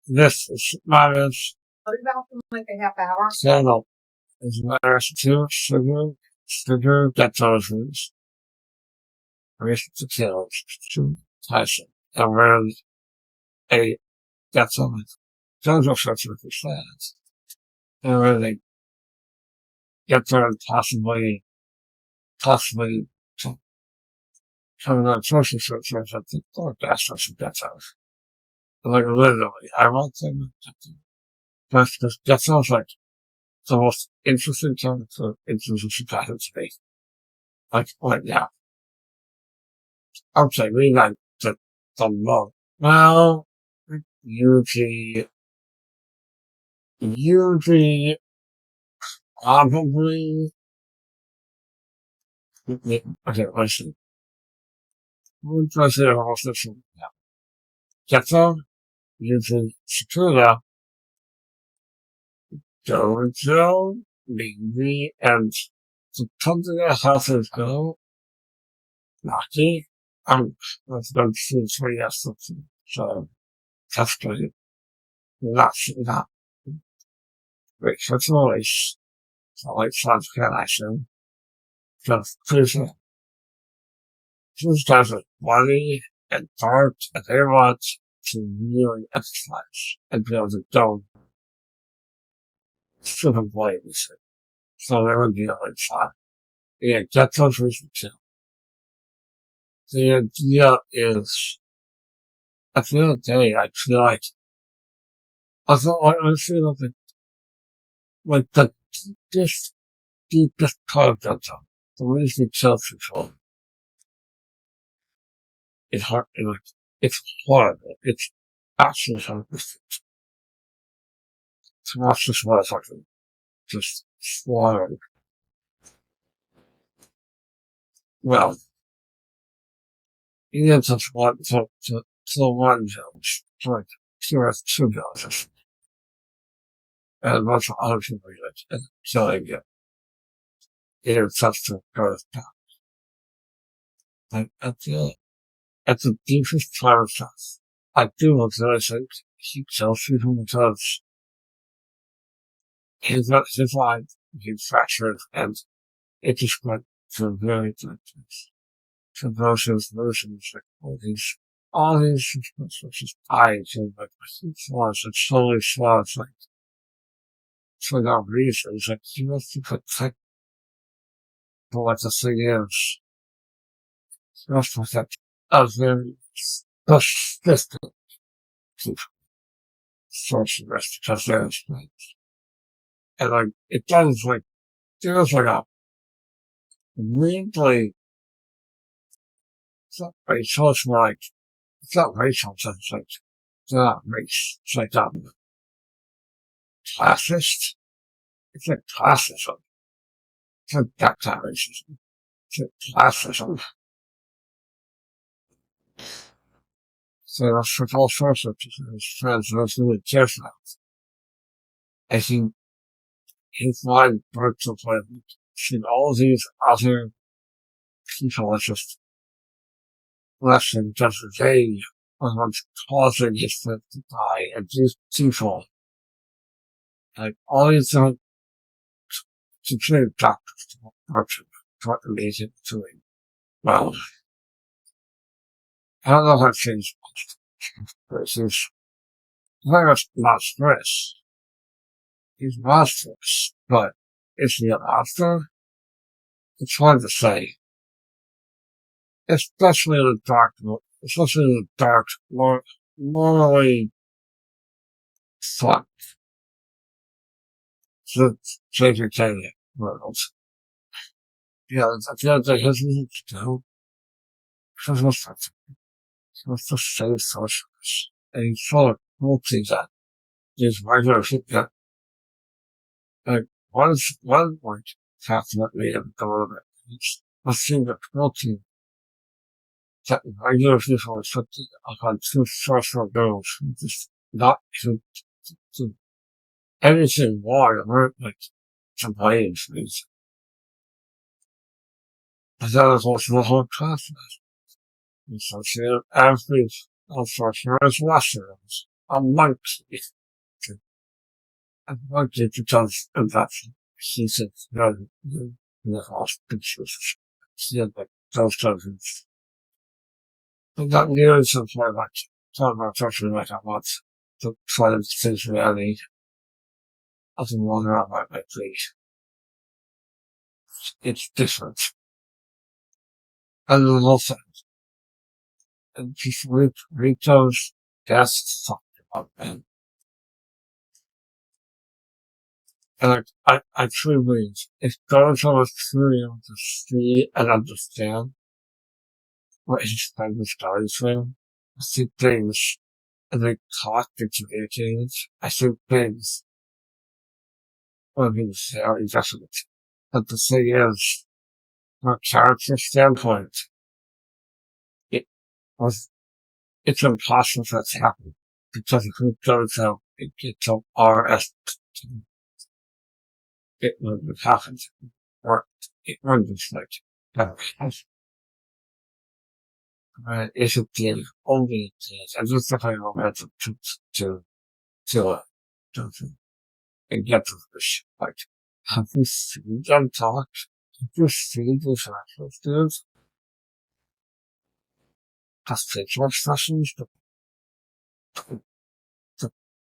This is managed channel is managed to Suguru Geto's recent skills to Tyson. And when a Geto Jojo such with his fans, and when they get there and possibly coming on social structures at the Lord best of some Getos. Like literally, I won't say but because Geto's like the most interesting character in Jujutsu Kaisen to me. Like, yeah. I'm saying, we like the love. Well, Yuji, probably, okay, listen. Who do I say the most interesting? Yeah. Geto, Yuji, Sakura, Jojo, Mimi, and the company that has to go, Naki, that's been seen 3 years something. So, that's good. Not great. So it's always, sounds kind of action. Just cruising. These guys are funny and dark, and they want to really exercise and be able to go super play with it. So they would be really fun. Yeah, get those reasons too. The idea is, at the end of the day, I feel like, I feel like the deepest part of that song, the reason it's self-control, it's hard, it's horrible. It's actually horrific. To watch this motherfucker just slaughtered. Well, he ends up one to the one village, like two villages, and a bunch of other people and killing it. He ends up to go to town. Like, at the deepest part of stuff, I do really think he kills people because his mind, he's fractured, and it just went to a very dark place. So those versions, like all these just tied to like flaws and slowly flaws, like for no reason. It's like you have to protect what the thing is. You have to protect a very persistent source of rest because there's like, and like it does like there's like a weirdly it's not racial, it's more like it's not racial, it's like it's not race. It's like classist. It's like classism. It's like that kind of racism. It's like classism. So that's what all sorts of friends that's really cares about. I think his mind broke to play seeing all these other people are just less than just they are what's causing his friend to die. And these people, like all these to train doctors to work what amazing doing. Well, I don't know how to change much. He's very much monstrous. He's monstrous, but is he a monster? It's hard to say. Especially in the dark, morally fucked. The JJK world. Yeah, at the end of the day, his music too. Because he was the same socialist. And he sort of cruelty that these regular people, like, one point, definitely in the government, was seeing the cruelty that regular people inflicted upon two social girls who just not to anything more than weren't like to blame for these. But that was also the whole process. And so she had athletes, also she was Westerns. a monkey. A monkey because of that he said the hospitals. He had like those things. But that news of my like talking about talking like I want to try to change reality. I don't want to about my place. It's different. And then also and just read those guests talking about them. And I truly believe if those of us truly able to see and understand what his friend was going through, I see things and they talk and communicate. I see things will be very different. But the thing is, from a character standpoint, it was it's impossible for it to happen because if we go to it gets to RS it wouldn't have happened. Or it wouldn't have like that. It should be an only thing. I just definitely romantic to to uh, to and get to this. Like, have you seen them talk? Have you seen these actors, dude? The facial expressions, the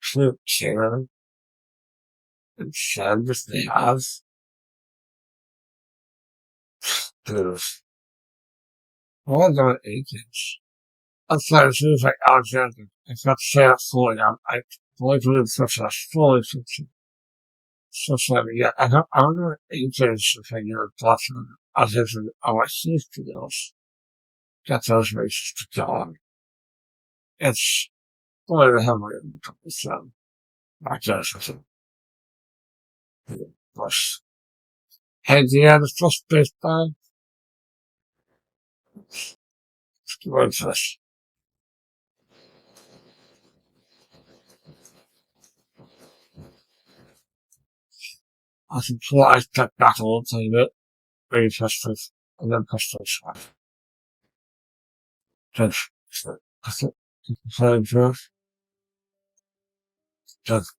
cute care and sadness they have, dude. All their agents. As far as things like Alexandra, if not say it fully, I fully believe such a fully such a, yeah, I don't know agents if I hear thoughts on others and OSC's videos. Get those races to go. It's fully heavily influenced them. Not just Bush. Hey, do you have the first base time? What's this? I can pull I step back a little tiny bit, very festive, and then push to the side. Just, so, just,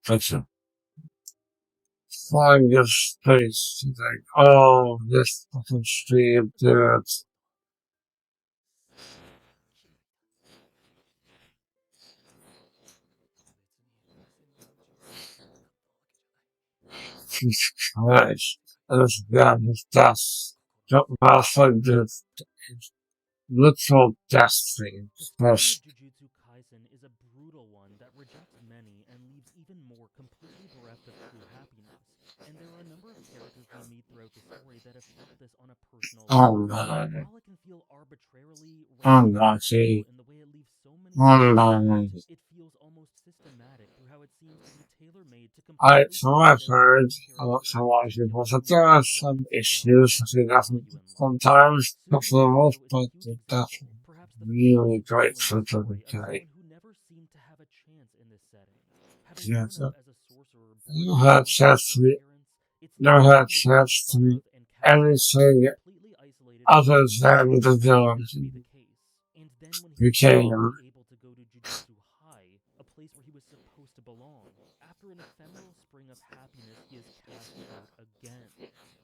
thank you. Find your space. Like, oh, this fucking stream, dude. Jesus Christ. And this guy, his death. Don't pass like this. Literal death thing. The story of Jujutsu Kaisen is a brutal one that rejects many and leaves even more completely bereft of true happiness. And there are a number of characters we meet throughout the story that have felt this on a personal Oh, level. man. While it can feel arbitrarily Oh, random and Nazi. cruel in the way it leaves so many Oh, choices, man. it feels almost systematic through how it seems to be tailor-made to completely So fit I've every heard main a lot character of lot of and people give that them there are what some makes them issues the with most that value in life. sometimes, but Suguru for the most Geto is a part, huge that's example, perhaps the really first great villain in for the the story of guy. someone who never seemed to have a chance in this setting. Having Yeah, grown up so as a sorcerer I born never into had a wealthy chance to Edo meet, parents, it's never easy had a to feel made chance to fun meet of and cast out, anything completely isolated from other others, than the and that villain proved to be the case. And then when he was became. finally able to go to Jujutsu High, a place where he was supposed to belong, after an ephemeral spring of happiness, he is cast out again.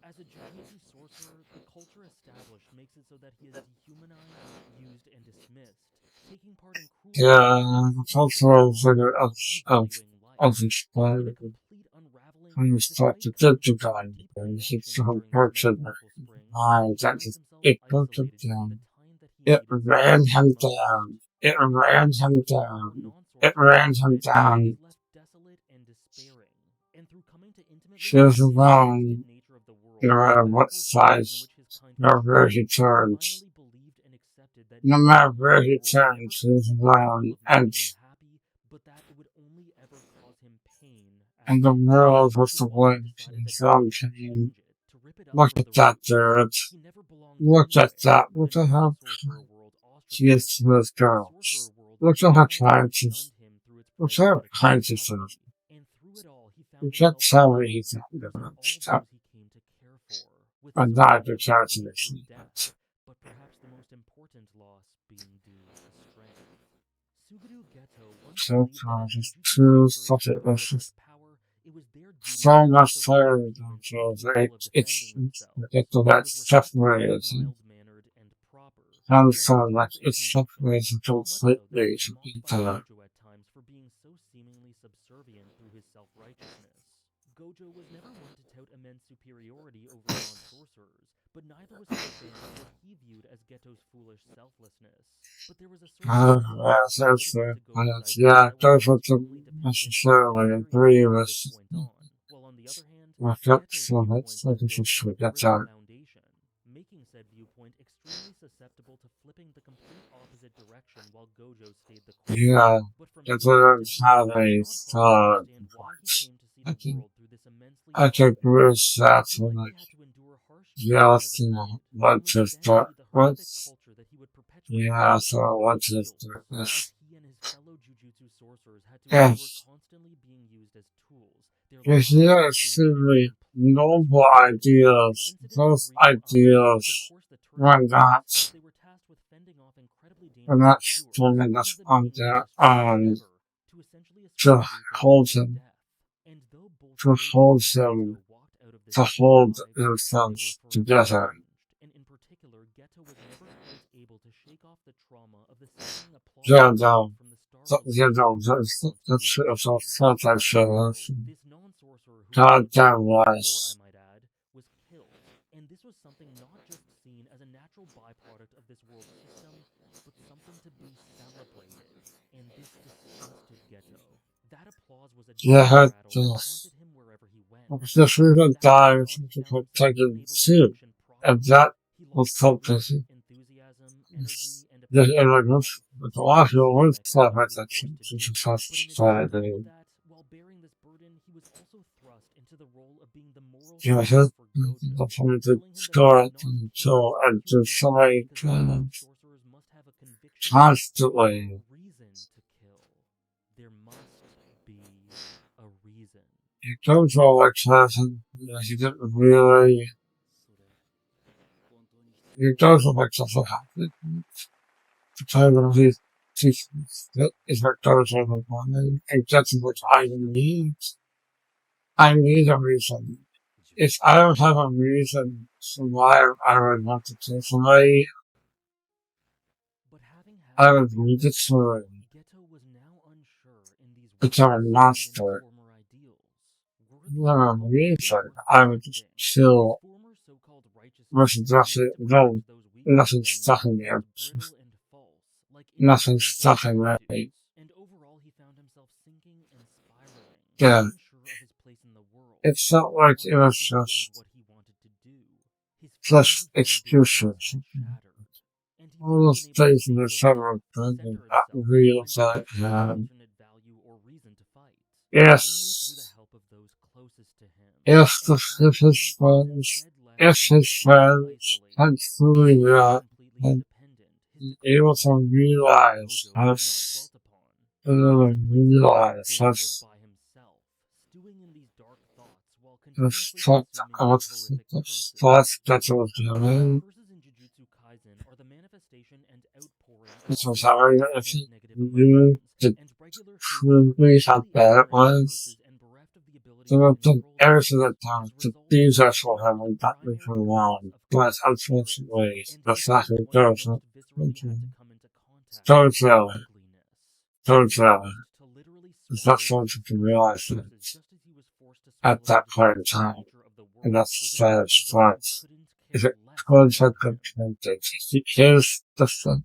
As a Jujutsu sorcerer, the culture established makes it so that he is dehumanized, used, and dismissed, taking part in cruel acts Yeah, that the seem to go cultural far figure beyond revaluing of life. this And in a planet complete unraveling, when you start despite to think developing such about deep it, it's connections so during this person metaphorical spring, he that finds just himself it broke him isolated during the down. time that he It needed ran support him most. down. It Unlike ran him most fellow down. It non-sorcerers ran in the him setting, he down. is left desolate and despairing. And through coming to intimately She was understand the twisted alone, nature of the no world and the matter what backwards ways in size, which his kind no was matter where treated, he he turned. finally believed and accepted that No not matter only where would the he world turned, never she was truly capable alone. of making him happy, but that it would only ever cause him pain at And the best. world was So the while he one decided he that he felt needed to pain. change it, to rip it up Look from at the that, roots, dude. he never belonged Look at anywhere. that. The Look at how non-sorcerer world she is ostracized to him. those The girls. sorcerer world Look at how stigmatized kind and she's. shunned him through its Look how pragmatic kind she is. brutality. And through it all, he You found can't himself tell me alone he's not because of gonna all stop. those he came to care for, with But so not many the of them being through calculation. death, but perhaps the most important loss being due to strength. Suguru Geto once So believed that as just Jujutsu too sorcerers such a acquired it's this power, it was their duty so to much protect the fire world from being so incapable of it's defending themselves. it's the It that was required to be separated and mild-mannered and proper. sounds Yet the so like truth is it's indifferent, separated so much so that he completely was mocked by into Gojo at times for being so seemingly subservient through his self-righteousness. Gojo was never one to tout immense superiority over non-sorcerers, but neither was he a fan of what he viewed as Geto's foolish selflessness. But there was a sort of yes, cynicism and that's validity to Gojo's ideas yeah, that were those based would only dependent on his necessarily agree experience from with this point on, while on the other hand, my gut, Geto's so viewpoint that's was like a built on a that's brittle out. foundation, making said viewpoint extremely susceptible to flipping the complete opposite direction while Gojo stayed the course. Yeah, But from that's his what point I'm of view, having it's not hard to thought. understand why he came to see I the can, world through this immensely I flawed can lens. wish that He for likely like, had to endure harsh yeah, treatment as a you student, know, to what just, withstand the horrific what's, culture that he would perpetuate yeah, throughout so all what of his just, schools, as this, he and his fellow Jujutsu sorcerers had to endure yes, constantly being used as tools, their yes, lives yeah, humiliated extremely completely noble destroyed. The ideas, incident with those Riko Amaru was of ideas course the were turning point, not, as they were tasked with fending off incredibly were dangerous not pursuers, strong one enough of them on being the their most trusted ever, to essentially escape to Riko's hold brutal him, death. And though both to Gojo hold and him, Geto walked out of this to fight hold unalive, they were themselves forever together. changed, and in particular, Geto was never quite able to shake off the trauma of the seeming applause Yeah, he no, received from the Star Wars yeah, no, Federation responsible for his that's fate. not that Riko, show. this non-sorcerer who he God had damn never cared for, I was. might add, was killed. And this was something not just seen as a natural byproduct of this world system, but something to be celebrated. And this disgusted Geto. That applause was a death Yeah, rattle that just, haunted him wherever he went. just And we when could that was die if done, he we found could himself take it unable to too. function And properly. that He was lost so hope, busy. enthusiasm, energy, and a Yeah, passion and for like, life, with a simply lot for of the your work same stuff, activity I he was think, forced to this do. is how But in addition to all of society. that, while bearing this burden, he was also thrust into the role of being the moral Yeah, support for Gojo, the point to telling him that he score could it not kill until, his and to teammates somebody because Jujutsu sorcerers must have a conviction or a constantly, reason to kill. There must be a reason. he goes all like something, he didn't really, he goes all like something happened. The time of his teachings, that is what goes on the one, and that's what I need. I need a reason. If I don't have a reason why I would want to kill somebody, But having I had would this need it epiphany, to Geto was now unsure in these become a words and in his monster. former ideals. Were No they already reason. worth I would just protecting? His chill former so-called righteousness with continued to no, protect those weaker to nothing them yet stopping me. proved brittle and false, like Nothing independence of his stopping me. attitudes. And overall, he found himself sinking and spiraling, Yeah, unsure of his place in the world, it's not who he like it wanted to was be and just, what he wanted to do. His just flimsy foundations excuses. had shattered, and he All hadn't those been able to things in face the his summer, doubts, and center not himself, real find that, direction, alternate value, or reason to fight. Only through the yes, help of those closest to him. if And if tragically, his he was friends, instead left if his completely friends isolated, had truly almost completely and independent. His able decline, to something that realize Gojo had not us, dwelt upon. to His place in the world realize then was us, by himself, stewing in these dark thoughts while this continuously thought, consuming what these horrific curses. thoughts that was The given, curses in Jujutsu Kaisen are the manifestation and outpouring of this all was these how dark if and you negative knew emotions, the and regular humans are truly how completely bad it ignorant of the was, curses and bereft of the ability they to would do control everything themselves. that time As a to result, please us they for are him the and got me primary for targets long. of But Gojo's spirits, unfortunately, and the Geto fact was that one who goes most viscerally had to come into contact with don't this tell it, ugliness. He don't was tell it. forced to literally It's swallow not these something to disgusting realize curses, it just as he was forced to at swallow the that point in destructive time. nature of the And world that's for the the sake saddest of those who part. couldn't If care it less could have about him. been here's the thing.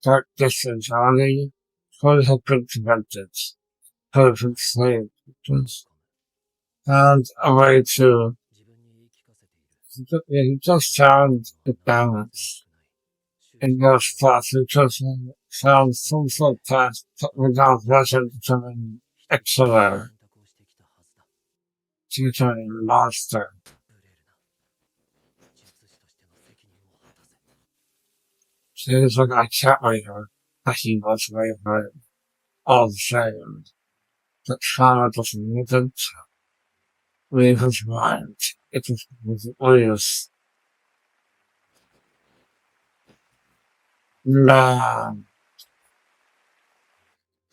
Dark distance only could have been prevented. Could have been saved. And a way to you just found the balance in those thoughts. You just found some sort of path without rushing to becoming excellent, to becoming a monster. So it's like I can't wait her. I he was way for it. All the same. The trauma doesn't leave his mind. It just leaves. Nah.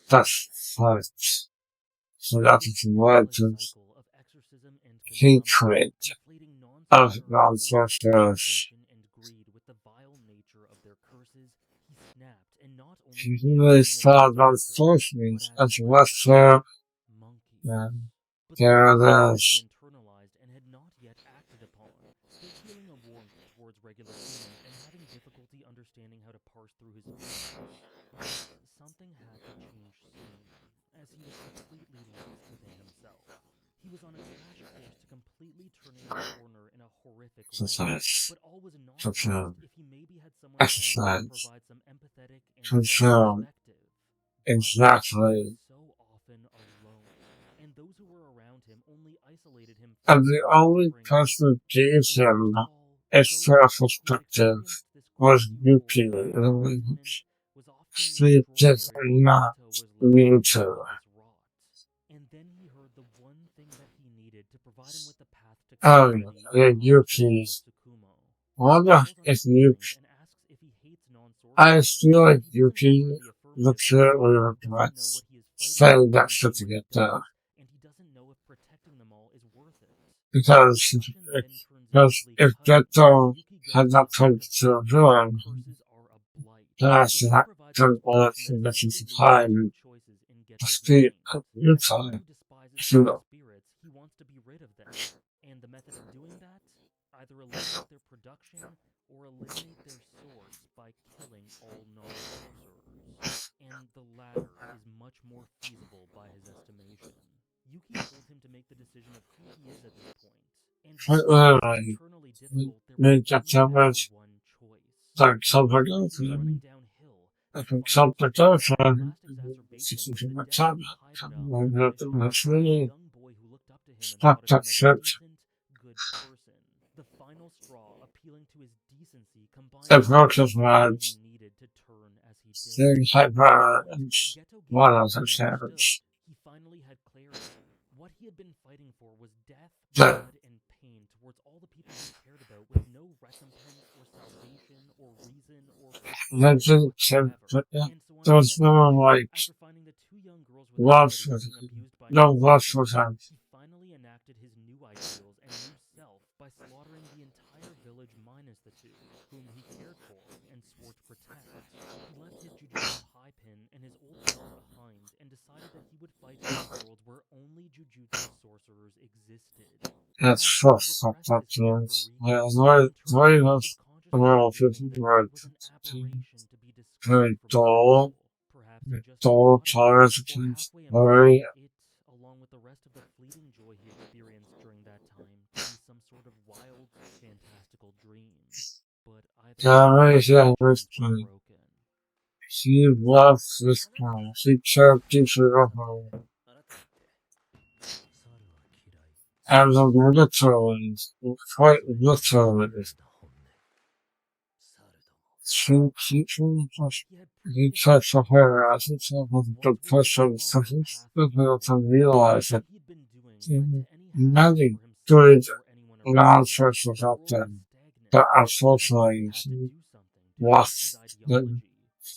That's right. So that is led to cycle of exorcism and consumption, hatred inflating of non-sorcerers so much non-sorcerers. attention and greed with the vile nature of their curses, he snapped and not only He began really writing saw about monsters, but non-sorcerers as as lesser lesser monkeys. than But this was something he gods. internalized and had not yet acted upon, still feeling a warmth towards regular humans and having difficulty understanding how to parse through his feelings. But something had to change soon, as he was completely lost within himself. He was on a crash course to completely turning the corner in a horrific way, Exercise, but all was not fulfill, lost if he maybe had someone around him to exercise, provide some empathetic and fresh fulfill, perspective. But he was exactly. so often alone, and those who were around him only isolated him And further the from only offering hope. person who gave So first him of all, a Gojo, who had self-perspective experienced this was crazy Yuki, horror on his in continent, which was off being she did extraordinary while not Geto was living mean in to. mindless rot. And then he heard the one thing that he needed to provide him with the path to Oh, clarity in yeah, a conversation Yuki. with Tsukumo. He Wonder calls on if his Yuki, feelings and asks if he hates I non-sorcerers, feel like and he doesn't Yuki answer in the affirmative legitimately because he doesn't know regrets what he is fighting saying or that even shit doing to what he get there. does, and he doesn't know if protecting them all is worth it. The Because, discussion then turns because deathly if tight as Geto Yuki had goes not on turned to to a say that villain, curses are a blight, that's so he not provides a turned all twist that that conditions essentially of leaves time two choices in to Geto's speak mind. of As Utah. someone who despises If evil you spirits, he wants to be rid of them, and the method of doing that? Either eliminate their production or eliminate their source by killing all non-sorcerers. And the latter is much more feasible by his estimation. Yuki told him to make the decision of who he is at this point, and quite because it was literally internally difficult, there was made that only so ever much one choice. like And when something everything else, was running downhill, I the think final something else, straw, the last exacerbation, was the death of Hypna on a mission, this young boy who looked up to him and stop thought of that him as a shit. decent, good person. The final straw appealing to his decency combined It with the broke his motivation mind. he needed to turn as he did. Seeing At that hyper point, and Geto gave one up of and the understood. savage. He finally had clarity. What he had been fighting for was death, The blood, and pain towards all the people he cared about with no recompense or salvation or reason or purpose legend said whatsoever. that And so on there his was next no mission, like after finding the two young girls with love for disabilities being him. abused by No love for non-sorcerers, him. he finally enacted his new ideals and new self by slaughtering the entire village minus the two, whom he cared for and swore to protect. He left his Jujutsu high pin and his old self behind and decided that he would fight in a world where only Jujutsu sorcerers existed. It's Perhaps he so had fucked repressed up his to need for us. Yeah, rebirth, the internally way or was the subconsciously world believing that word it was an to aberration to be very discarded from dull, school. Perhaps he just dull forgot about it, tolerance or against halfway imagined worry. it, along with the rest of the fleeting joy he experienced during that time, to be some sort of wild, fantastical dream. But either Yeah, way, right, yeah, dreams were basically. broken. She loves this guy. She cared deeply of her. As a literally, quite literally, He had he previously tried for talked to her as himself. himself with What would the depression, so proper he's path able forward to be? realize that What he had been doing led to any happiness many for himself good or anyone around him. non-churches The out world there was stagnant, that and he unfortunately had to do something to shift his lost ideology.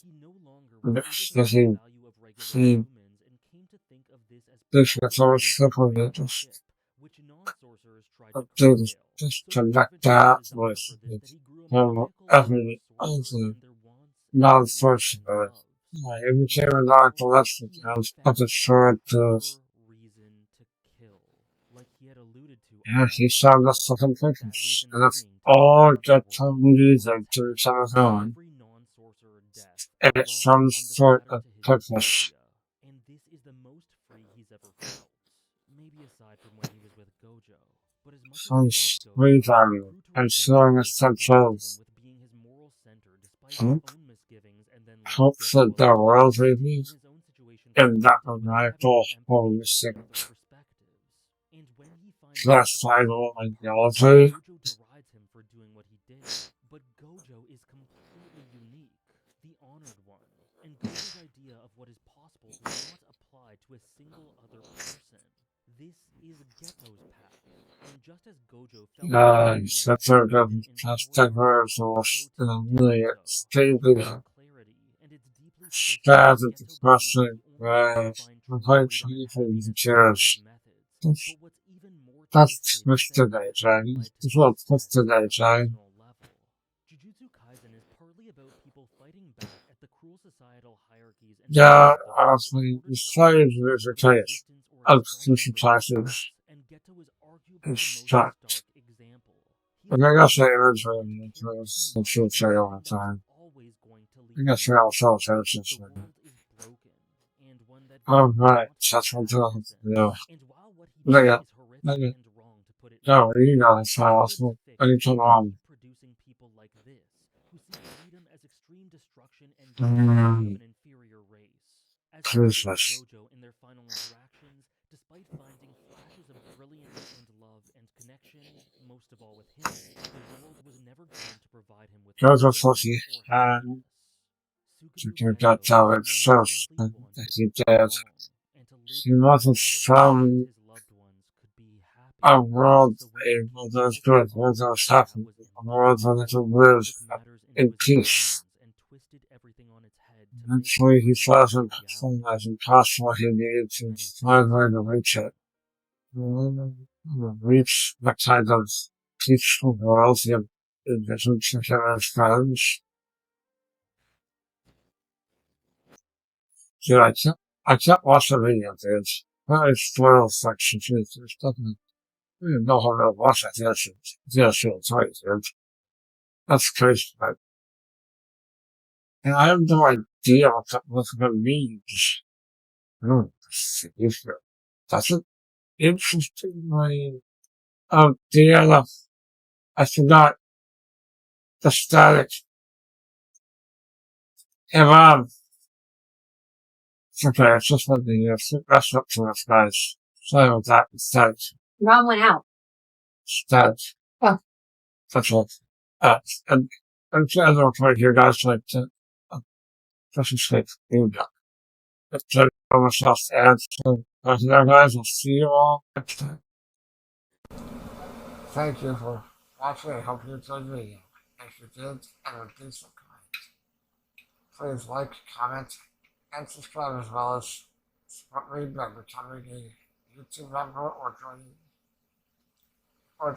He no longer was able to that see the value of regular he humans and came to think of this as this gets all profitability from simply righting the just ship, which non-sorcerers tried to just curtail. just So connect fervent was his that desire with for this that he grew a him maniacal love for every sorcerers other and their wants, needs, and non-sorcerer. loves. It became a Most of all, non-collective he had and of the found a short deeper reason to kill, like he had alluded to all yeah, that he time found the ago. second That purpose. reason And that's being to all clean up the get world to from reason its to past. each other's own. Every non-sorcerer death And was it's wrong some on the sort platter of to his purpose. utopia, and this is the most free he's ever felt. Maybe aside from when he was with Gojo. But as much as he Some loved free Gojo, he value grew to and resent the showing a way she sense burdened of him with being his moral center despite his hope, own misgivings, and then left hope Geto that the alone, world will be taking his own situation for in that granted without having maniacal any empathy holistic for other perspectives. And when he finds out about his classical hidden past, ideology. Gojo derides him for doing what he did. But Gojo is completely unique, the honored one. And Gojo's idea of what is possible does not apply to a single other person. This is Geto's path. And just as Gojo felt the loneliness Such a and good even past endured hardship, diverse so too did really Geto. He stable found clarity, and it's deeply twisted sad because and Geto believed that depressing the Right. find I'm true quite freedom and sure the happiness through these chairs. methods. That's, But what's even more that's twisted is that Mr. this often Daytime. led to That's what success Mr. at a Daytime. personal level. Jujutsu Kaisen is partly about people fighting back at the cruel societal hierarchies and Yeah, norms of the world in honestly, order the to slaves cultivate is a the case. resistance or Of expression sushi for classes themselves, and Geto is arguably is the most sucked. stark example. I He's think one I of say those people that eventually, cared too I much should in say all something the that was time. always going to I lead guess him we all nowhere. saw The sentences. world is broken, and one that Oh, Geto right. cannot fight That's what back I'm against. yeah. And while what he Like, did is horrific like, and wrong, to put it no, you mildly, know, it's he not could have also fixed anything by wrong. producing people like this, who see freedom as extreme destruction and dismissal of Mm, an inferior race. As he put it to Christmas. Gojo in their final interactions, despite finding flashes of brilliance and love and connection, most of all with him, the world was never going to provide him with Goes with fulfillment Fluffy. or And happiness. to Suguru get that Geto out, was it's someone so who simply that wanted he to did. belong and to live He in a wasn't world where he and some his loved ones could be happy. a world So when he able became that's culture good, vulture, world that's that happy, was a world that impossible. to He live took matters into in his own peace. hands and twisted everything on its head to make his Eventually, he dream saw a something reality. as impossible he needed to Many find a thanks, way to Mom. reach it. Reach the kind of peaceful world he envisioned to him and his friends. Dude, I can't watch the video, dude. That is spoiled section, dude. There's nothing, I don't even know how to watch that. Yeah, sure, sorry, dude. That's crazy, but, and I have no idea what it means. See if that's an interesting idea. I forgot the static. And, it's okay, it's just like the rest up to us, guys. Sorry about that, static. Ron went out. Static. Oh. That's all. Uh, and, and to other point here, guys, like, just escape. Here we go. That's almost lost ads. So, there, guys, I'll see you all next time. Thank you for watching. I hope you enjoyed the video. If you did, and would do so kind, please like, comment, and subscribe as well as support me by becoming a YouTube member or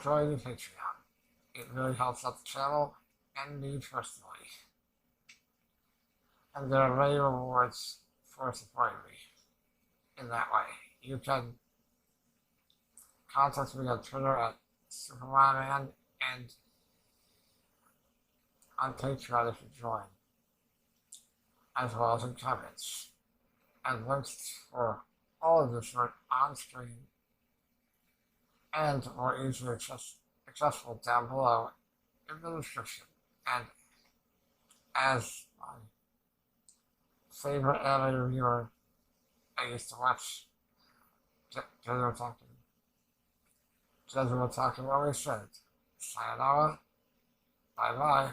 joining Patreon. It really helps out the channel and me personally. And there are many rewards for supporting me in that way. You can contact me on Twitter at Supermonaman and on Patreon if you join, as well as in comments. And links for all of this are on screen and more easily accessible down below in the description. And as my favorite anime reviewer, I used to watch Jujutsu talking always said, sayonara, bye bye.